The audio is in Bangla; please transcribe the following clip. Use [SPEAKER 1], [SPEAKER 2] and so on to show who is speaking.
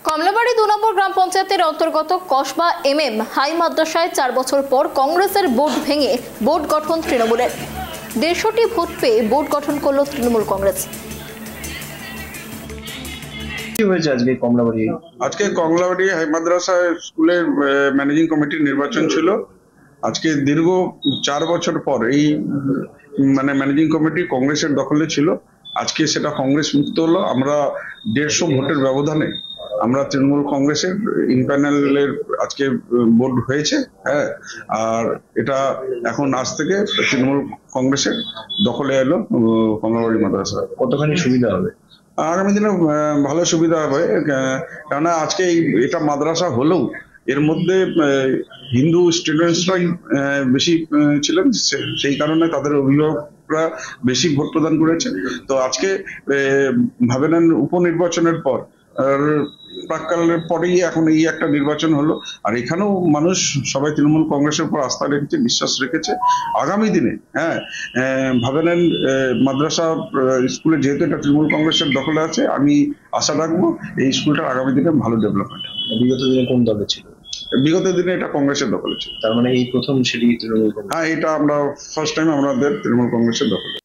[SPEAKER 1] কমলাবাড়ি 2 নম্বর গ্রাম পঞ্চায়েতের অন্তর্গত কসবা MM হাই মাদ্রাসায় 4 বছর পর কংগ্রেসের বোর্ড ভেঙে বোর্ড গঠন তৃণমূলের। 150টি ভোট পেয়ে বোর্ড গঠন করল তৃণমূল কংগ্রেস।
[SPEAKER 2] আজকে কমলাবাড়ি হাই মাদ্রাসা স্কুলের ম্যানেজিং কমিটির নির্বাচন ছিল। আজকে দীর্ঘ 4 বছর পর এই ম্যানেজিং কমিটি কংগ্রেসের দখলে ছিল। আজকে সেটা কংগ্রেস মুক্ত হলো। আমরা 150 ভোটের ব্যবধানে আমরা তৃণমূল কংগ্রেসের ইনপ্যানেলের আজকে বোর্ড হয়েছে। হ্যাঁ, আর এটা এখন আজ থেকে তৃণমূল কংগ্রেসের দখলে এলো কমলাবাড়ি মাদ্রাসা।
[SPEAKER 3] কতখানি সুবিধা হবে?
[SPEAKER 2] আগামী দিনে ভালো সুবিধা হবে, কেননা আজকে এটা মাদ্রাসা হলেও এর মধ্যে হিন্দু স্টুডেন্টসরাই বেশি ছিলেন, সেই কারণে তাদের অভিভাবকরা বেশি ভোট প্রদান করেছে। তো আজকে ভাবে নেন উপনির্বাচনের পর প্রাক্কালের পরেই এখন এই একটা নির্বাচন হলো। আর এখানেও মানুষ সবাই তৃণমূল কংগ্রেসের উপর আস্থা রেখেছে, বিশ্বাস রেখেছে। আগামী দিনে ভাবে নেন মাদ্রাসা স্কুলে যেহেতু এটা তৃণমূল কংগ্রেসের দখলে আছে, আমি আশা রাখবো এই স্কুলটার আগামী দিনে ভালো ডেভেলপমেন্ট।
[SPEAKER 3] বিগত দিনে কোন দলে ছিল?
[SPEAKER 2] বিগত দিনে এটা কংগ্রেসের দখলে ছিল।
[SPEAKER 3] তার মানে এই প্রথম সেটি তৃণমূল কংগ্রেস?
[SPEAKER 2] হ্যাঁ, এটা আমরা ফার্স্ট টাইম আমাদের তৃণমূল কংগ্রেসের দখলে।